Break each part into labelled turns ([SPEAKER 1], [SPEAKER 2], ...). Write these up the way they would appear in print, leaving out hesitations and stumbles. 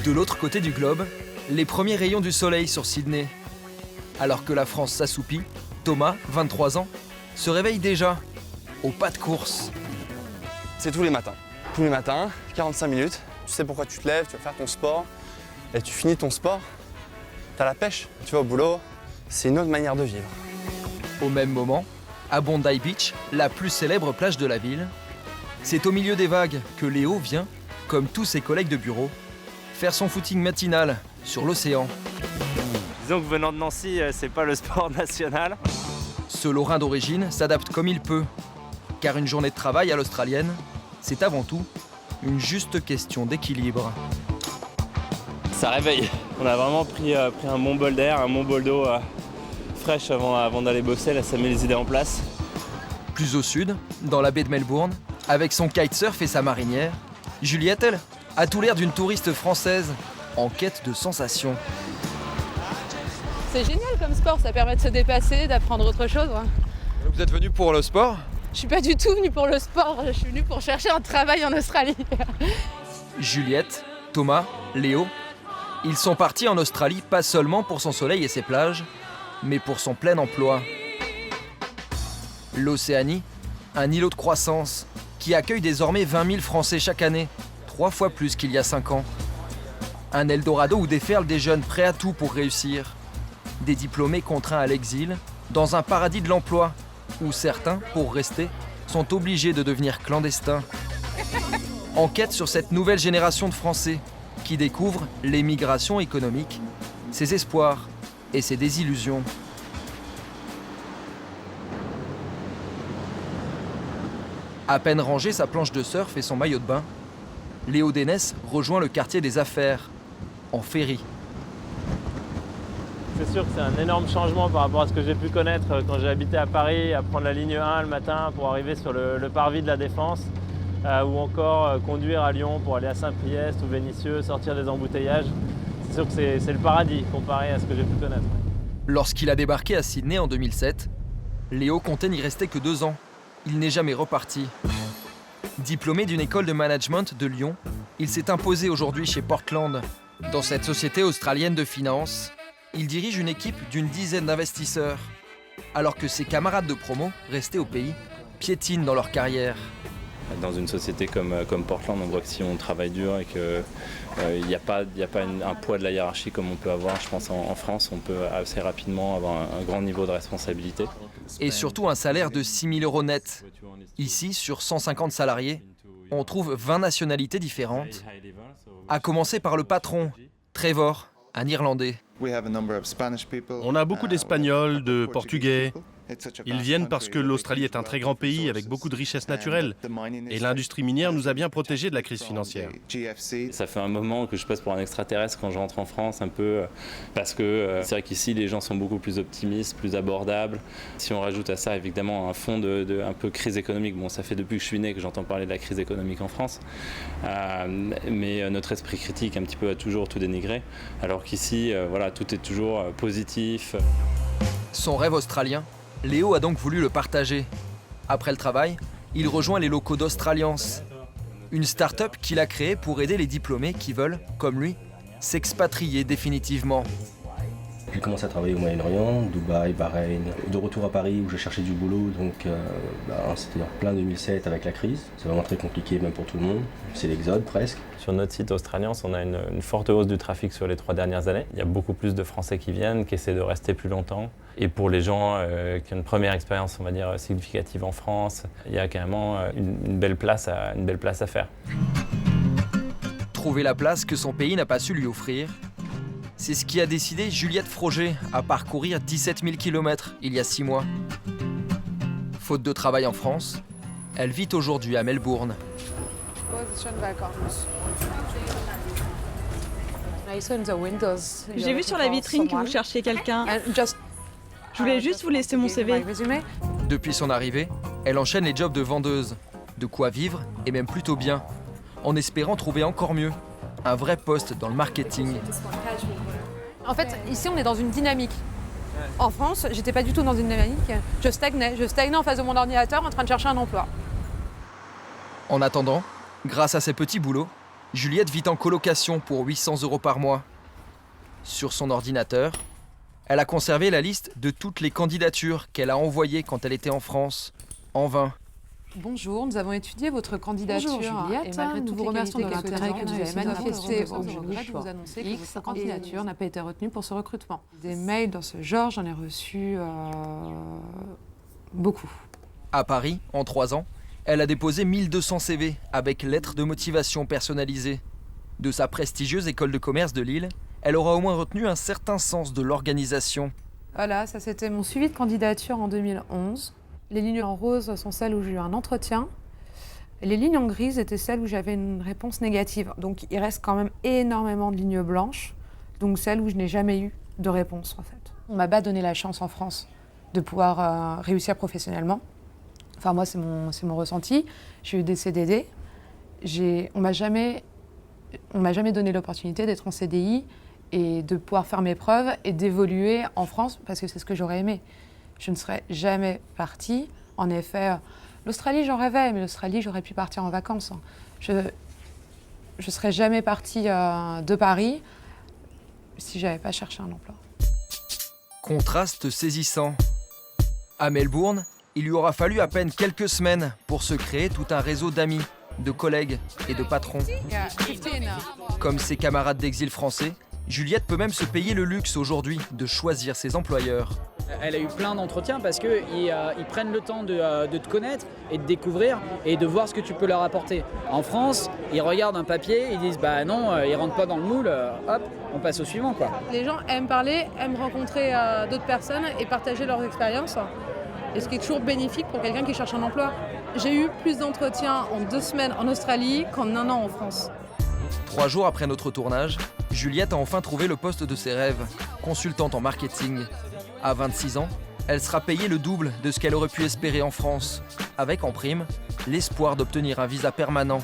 [SPEAKER 1] De l'autre côté du globe, les premiers rayons du soleil sur Sydney. Alors que la France s'assoupit, Thomas, 23 ans, se réveille déjà, au pas de course.
[SPEAKER 2] C'est tous les matins. Tous les matins, 45 minutes. Tu sais pourquoi tu te lèves, tu vas faire ton sport. Et tu finis ton sport, t'as la pêche, tu vas au boulot. C'est une autre manière de vivre.
[SPEAKER 1] Au même moment, à Bondi Beach, la plus célèbre plage de la ville, c'est au milieu des vagues que Léo vient, comme tous ses collègues de bureau, faire son footing matinal sur l'océan.
[SPEAKER 3] Disons que venant de Nancy, c'est pas le sport national.
[SPEAKER 1] Ce Lorrain d'origine s'adapte comme il peut, car une journée de travail à l'australienne, c'est avant tout une juste question d'équilibre.
[SPEAKER 3] Ça réveille. On a vraiment pris un bon bol d'air, un bon bol d'eau fraîche avant d'aller bosser. Là, ça met les idées en place.
[SPEAKER 1] Plus au sud, dans la baie de Melbourne, avec son kitesurf et sa marinière, Juliette, elle, a tout l'air d'une touriste française en quête de sensations.
[SPEAKER 4] C'est génial comme sport, ça permet de se dépasser, d'apprendre autre chose.
[SPEAKER 1] Vous êtes venu pour le sport ?
[SPEAKER 4] Je suis pas du tout venue pour le sport, je suis venue pour chercher un travail en Australie.
[SPEAKER 1] Juliette, Thomas, Léo, ils sont partis en Australie pas seulement pour son soleil et ses plages, mais pour son plein emploi. L'Océanie, un îlot de croissance qui accueille désormais 20 000 Français chaque année, 3 fois plus qu'il y a 5 ans. Un Eldorado où déferlent des jeunes prêts à tout pour réussir. Des diplômés contraints à l'exil, dans un paradis de l'emploi, où certains, pour rester, sont obligés de devenir clandestins. Enquête sur cette nouvelle génération de Français qui découvre l'émigration économique, ses espoirs et ses désillusions. À peine rangé sa planche de surf et son maillot de bain, Léo Dénès rejoint le quartier des affaires, en ferry.
[SPEAKER 3] C'est sûr que c'est un énorme changement par rapport à ce que j'ai pu connaître quand j'ai habité à Paris, à prendre la ligne 1 le matin pour arriver sur le parvis de la Défense, ou encore conduire à Lyon pour aller à Saint-Priest ou Vénissieux, sortir des embouteillages. C'est sûr que c'est le paradis comparé à ce que j'ai pu connaître.
[SPEAKER 1] Lorsqu'il a débarqué à Sydney en 2007, Léo comptait n'y rester que 2 ans. Il n'est jamais reparti. Diplômé d'une école de management de Lyon, il s'est imposé aujourd'hui chez Portland. Dans cette société australienne de finance, il dirige une équipe d'une dizaine d'investisseurs, alors que ses camarades de promo, restés au pays, piétinent dans leur carrière.
[SPEAKER 5] Dans une société comme Portland, on voit que si on travaille dur et qu'il n'y a pas un poids de la hiérarchie comme on peut avoir, je pense, en France, on peut assez rapidement avoir un grand niveau de responsabilité.
[SPEAKER 1] Et surtout un salaire de 6 000 € net. Ici, sur 150 salariés, on trouve 20 nationalités différentes, à commencer par le patron, Trevor, un Irlandais.
[SPEAKER 6] On a beaucoup d'Espagnols, de Portugais. Ils viennent parce que l'Australie est un très grand pays avec beaucoup de richesses naturelles. Et l'industrie minière nous a bien protégés de la crise financière.
[SPEAKER 5] Ça fait un moment que je passe pour un extraterrestre quand je rentre en France, un peu, parce que c'est vrai qu'ici les gens sont beaucoup plus optimistes, plus abordables. Si on rajoute à ça évidemment un fond de un peu crise économique, bon ça fait depuis que je suis né que j'entends parler de la crise économique en France, mais notre esprit critique un petit peu a toujours tout dénigré, alors qu'ici voilà, tout est toujours positif.
[SPEAKER 1] Son rêve australien, Léo a donc voulu le partager. Après le travail, il rejoint les locaux d'Australiance, une start-up qu'il a créée pour aider les diplômés qui veulent, comme lui, s'expatrier définitivement.
[SPEAKER 7] J'ai commencé à travailler au Moyen-Orient, Dubaï, Bahreïn, de retour à Paris où je cherchais du boulot, donc c'était en plein 2007 avec la crise. C'est vraiment très compliqué même pour tout le monde, c'est l'exode presque.
[SPEAKER 3] Sur notre site Australiance, on a une forte hausse du trafic sur les 3 dernières années. Il y a beaucoup plus de Français qui viennent, qui essaient de rester plus longtemps. Et pour les gens qui ont une première expérience, on va dire, significative en France, il y a carrément une belle place à faire.
[SPEAKER 1] Trouver la place que son pays n'a pas su lui offrir, c'est ce qui a décidé Juliette Froger à parcourir 17 000 km il y a 6 mois. Faute de travail en France, elle vit aujourd'hui à Melbourne.
[SPEAKER 8] J'ai vu sur la vitrine que vous cherchiez quelqu'un. Je voulais juste vous laisser mon CV.
[SPEAKER 1] Depuis son arrivée, elle enchaîne les jobs de vendeuse. De quoi vivre, et même plutôt bien, en espérant trouver encore mieux, un vrai poste dans le marketing.
[SPEAKER 4] En fait, ici, on est dans une dynamique. En France, j'étais pas du tout dans une dynamique. Je stagnais en face de mon ordinateur en train de chercher un emploi.
[SPEAKER 1] En attendant, grâce à ses petits boulots, Juliette vit en colocation pour 800 € par mois. Sur son ordinateur, elle a conservé la liste de toutes les candidatures qu'elle a envoyées quand elle était en France, en vain.
[SPEAKER 4] Bonjour, nous avons étudié votre candidature. Bonjour Juliette, et malgré nous vous remercions de l'intérêt que vous avez manifesté au regrette de vous annoncer que votre candidature n'a pas été retenue pour ce recrutement. Des mails dans ce genre, j'en ai reçu beaucoup.
[SPEAKER 1] À Paris, en 3 ans, elle a déposé 1200 CV avec lettres de motivation personnalisées. De sa prestigieuse école de commerce de Lille, elle aura au moins retenu un certain sens de l'organisation.
[SPEAKER 4] Voilà, ça c'était mon suivi de candidature en 2011. Les lignes en rose sont celles où j'ai eu un entretien. Les lignes en grise étaient celles où j'avais une réponse négative. Donc il reste quand même énormément de lignes blanches, donc celles où je n'ai jamais eu de réponse en fait. On m'a pas donné la chance en France de pouvoir réussir professionnellement. Enfin moi c'est mon ressenti. J'ai eu des CDD. On m'a jamais donné l'opportunité d'être en CDI et de pouvoir faire mes preuves et d'évoluer en France parce que c'est ce que j'aurais aimé. Je ne serais jamais partie. En effet, l'Australie, j'en rêvais, mais l'Australie, j'aurais pu partir en vacances. Je ne serais jamais partie de Paris si je n'avais pas cherché un emploi.
[SPEAKER 1] Contraste saisissant. À Melbourne, il lui aura fallu à peine quelques semaines pour se créer tout un réseau d'amis, de collègues et de patrons. Comme ses camarades d'exil français, Juliette peut même se payer le luxe aujourd'hui de choisir ses employeurs.
[SPEAKER 9] Elle a eu plein d'entretiens parce qu'ils prennent le temps de te connaître et de découvrir et de voir ce que tu peux leur apporter. En France, ils regardent un papier, ils disent bah non, ils rentrent pas dans le moule, hop, on passe au suivant quoi.
[SPEAKER 4] Les gens aiment parler, aiment rencontrer d'autres personnes et partager leurs expériences. Et ce qui est toujours bénéfique pour quelqu'un qui cherche un emploi. J'ai eu plus d'entretiens en 2 semaines en Australie qu'en 1 an en France.
[SPEAKER 1] 3 jours après notre tournage, Juliette a enfin trouvé le poste de ses rêves, consultante en marketing. À 26 ans, elle sera payée le double de ce qu'elle aurait pu espérer en France, avec en prime l'espoir d'obtenir un visa permanent.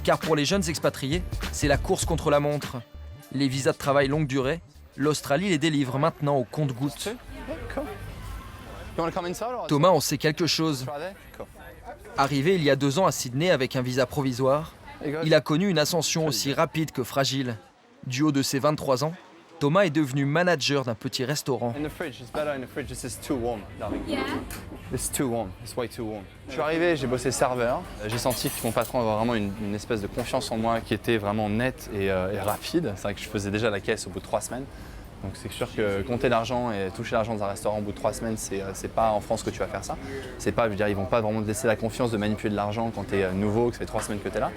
[SPEAKER 1] Car pour les jeunes expatriés, c'est la course contre la montre. Les visas de travail longue durée, l'Australie les délivre maintenant au compte-gouttes. Thomas en sait quelque chose. Arrivé il y a 2 ans à Sydney avec un visa provisoire, il a connu une ascension aussi rapide que fragile. Du haut de ses 23 ans, Thomas est devenu manager d'un petit restaurant.
[SPEAKER 2] Je suis arrivé, j'ai bossé serveur. J'ai senti que mon patron avait vraiment une espèce de confiance en moi qui était vraiment nette et rapide. C'est vrai que je faisais déjà la caisse au bout de 3 semaines. Donc c'est sûr que compter l'argent et toucher l'argent dans un restaurant au bout de 3 semaines, c'est pas en France que tu vas faire ça. C'est pas, je veux dire, ils vont pas vraiment te laisser la confiance de manipuler de l'argent quand tu es nouveau, que ça fait 3 semaines que tu es là.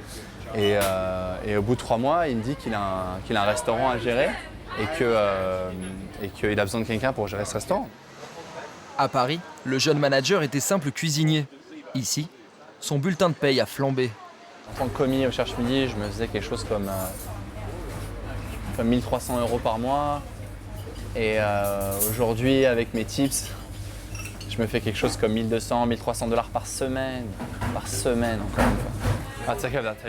[SPEAKER 2] Et au bout de 3 mois, il me dit qu'il a un restaurant à gérer et qu'il a besoin de quelqu'un pour gérer ce restaurant.
[SPEAKER 1] À Paris, le jeune manager était simple cuisinier. Ici, son bulletin de paye a flambé.
[SPEAKER 2] En tant que commis au cherche-midi, je me faisais quelque chose comme 1 300 € par mois. Et aujourd'hui, avec mes tips, je me fais quelque chose comme 1 200, 1 300 $ par semaine. Par semaine, encore une fois.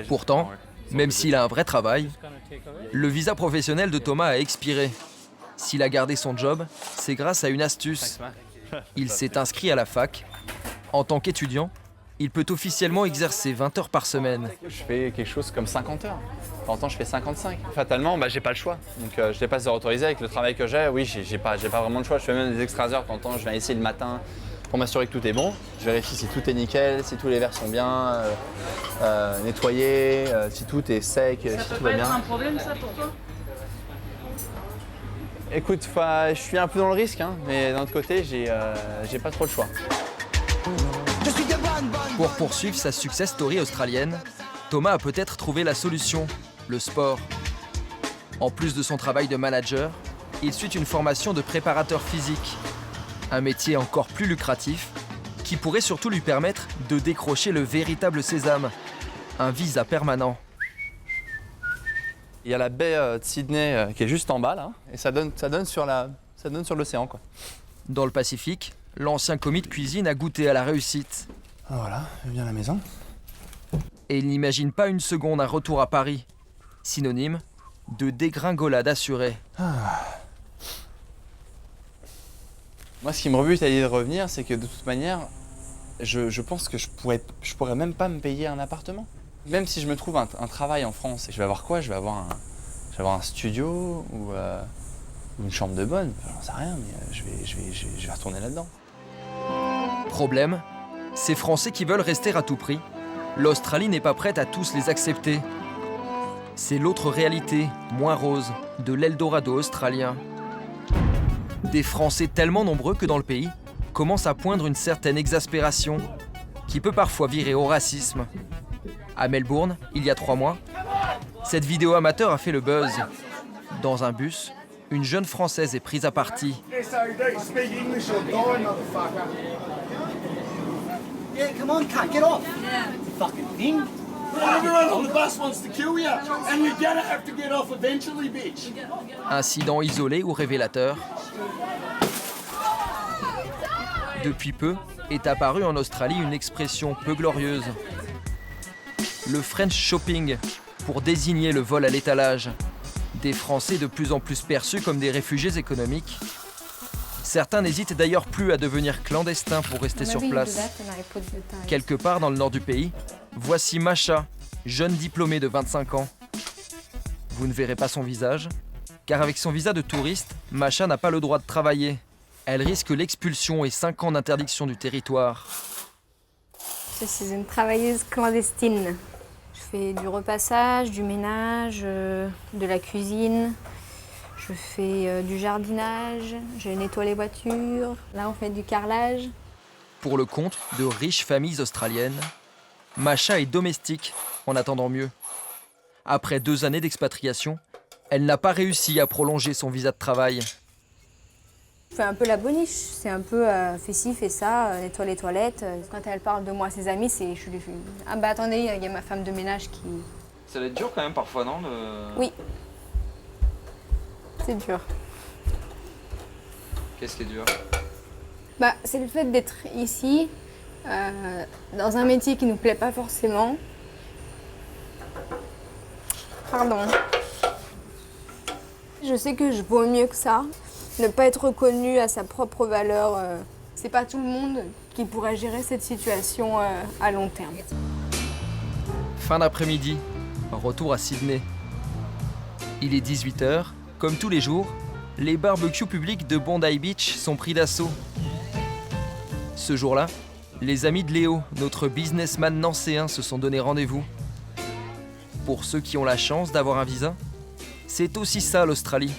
[SPEAKER 1] Pourtant, même s'il a un vrai travail, le visa professionnel de Thomas a expiré. S'il a gardé son job, c'est grâce à une astuce. Il s'est inscrit à la fac. En tant qu'étudiant, il peut officiellement exercer 20 heures par semaine.
[SPEAKER 2] Je fais quelque chose comme 50 heures. De temps en temps, je fais 55. Fatalement, j'ai pas le choix. Donc je dépasse les heures autorisées avec le travail que j'ai. Oui, j'ai pas vraiment le choix. Je fais même des extras heures. De temps en temps, je viens ici le matin pour m'assurer que tout est bon. Je vérifie si tout est nickel, si tous les verres sont bien nettoyés, si tout est sec, si tout va bien.
[SPEAKER 9] Ça peut pas être un problème ça pour toi ?
[SPEAKER 2] Écoute, je suis un peu dans le risque, hein, mais d'un autre côté, j'ai pas trop le choix.
[SPEAKER 1] Pour poursuivre sa success story australienne, Thomas a peut-être trouvé la solution, le sport. En plus de son travail de manager, il suit une formation de préparateur physique. Un métier encore plus lucratif, qui pourrait surtout lui permettre de décrocher le véritable sésame, un visa permanent.
[SPEAKER 2] Il y a la baie de Sydney qui est juste en bas là, et ça donne sur l'océan quoi.
[SPEAKER 1] Dans le Pacifique, l'ancien commis de cuisine a goûté à la réussite.
[SPEAKER 2] Voilà, viens à la maison.
[SPEAKER 1] Et il n'imagine pas une seconde un retour à Paris, synonyme de dégringolade assurée.
[SPEAKER 2] Moi, ce qui me rebute à l'idée de revenir, c'est que de toute manière, je pense que je pourrais même pas me payer un appartement. Même si je me trouve un travail en France, je vais avoir quoi? Je vais avoir un studio ou une chambre de bonne, j'en sais rien, mais je vais retourner là-dedans.
[SPEAKER 1] Problème, ces Français qui veulent rester à tout prix, l'Australie n'est pas prête à tous les accepter. C'est l'autre réalité, moins rose, de l'Eldorado australien. Des Français tellement nombreux que dans le pays commence à poindre une certaine exaspération qui peut parfois virer au racisme. À Melbourne, il y a 3 mois, cette vidéo amateur a fait le buzz. Dans un bus, une jeune Française est prise à partie. Incident isolé ou révélateur? Depuis peu est apparue en Australie une expression peu glorieuse. Le French shopping, pour désigner le vol à l'étalage. Des Français de plus en plus perçus comme des réfugiés économiques. Certains n'hésitent d'ailleurs plus à devenir clandestins pour rester sur place. Quelque part dans le nord du pays, voici Masha, jeune diplômée de 25 ans. Vous ne verrez pas son visage, car avec son visa de touriste, Masha n'a pas le droit de travailler. Elle risque l'expulsion et 5 ans d'interdiction du territoire.
[SPEAKER 10] Je suis une travailleuse clandestine. Je fais du repassage, du ménage, de la cuisine. Je fais du jardinage, je nettoie les voitures. Là, on fait du carrelage.
[SPEAKER 1] Pour le compte de riches familles australiennes, Masha est domestique en attendant mieux. Après 2 années d'expatriation, elle n'a pas réussi à prolonger son visa de travail.
[SPEAKER 10] Je fais un peu la boniche, c'est un peu fais ci, fais ça, nettoie les toilettes. Quand elle parle de moi à ses amis, je lui fais « Ah bah attendez, il y a ma femme de ménage qui… »
[SPEAKER 11] Ça doit être dur quand même parfois, non
[SPEAKER 10] Oui. C'est dur.
[SPEAKER 11] Qu'est-ce qui est dur?
[SPEAKER 10] Bah, c'est le fait d'être ici, dans un métier qui ne nous plaît pas forcément. Pardon. Je sais que je vaux mieux que ça. Ne pas être reconnu à sa propre valeur, c'est pas tout le monde qui pourrait gérer cette situation à long terme.
[SPEAKER 1] Fin d'après-midi, retour à Sydney. Il est 18h, comme tous les jours, les barbecues publics de Bondi Beach sont pris d'assaut. Ce jour-là, les amis de Léo, notre businessman nancéen, se sont donné rendez-vous. Pour ceux qui ont la chance d'avoir un visa, c'est aussi ça l'Australie.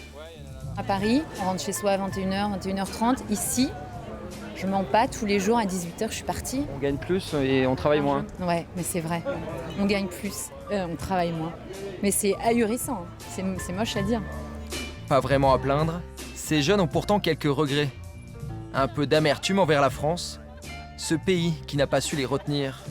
[SPEAKER 12] À Paris, on rentre chez soi à 21h, 21h30. Ici, je mens pas, tous les jours à 18h, je suis partie.
[SPEAKER 11] On gagne plus et on travaille moins.
[SPEAKER 12] Ouais, mais c'est vrai. On gagne plus, on travaille moins. Mais c'est ahurissant, c'est moche à dire.
[SPEAKER 1] Pas vraiment à plaindre, ces jeunes ont pourtant quelques regrets. Un peu d'amertume envers la France, ce pays qui n'a pas su les retenir.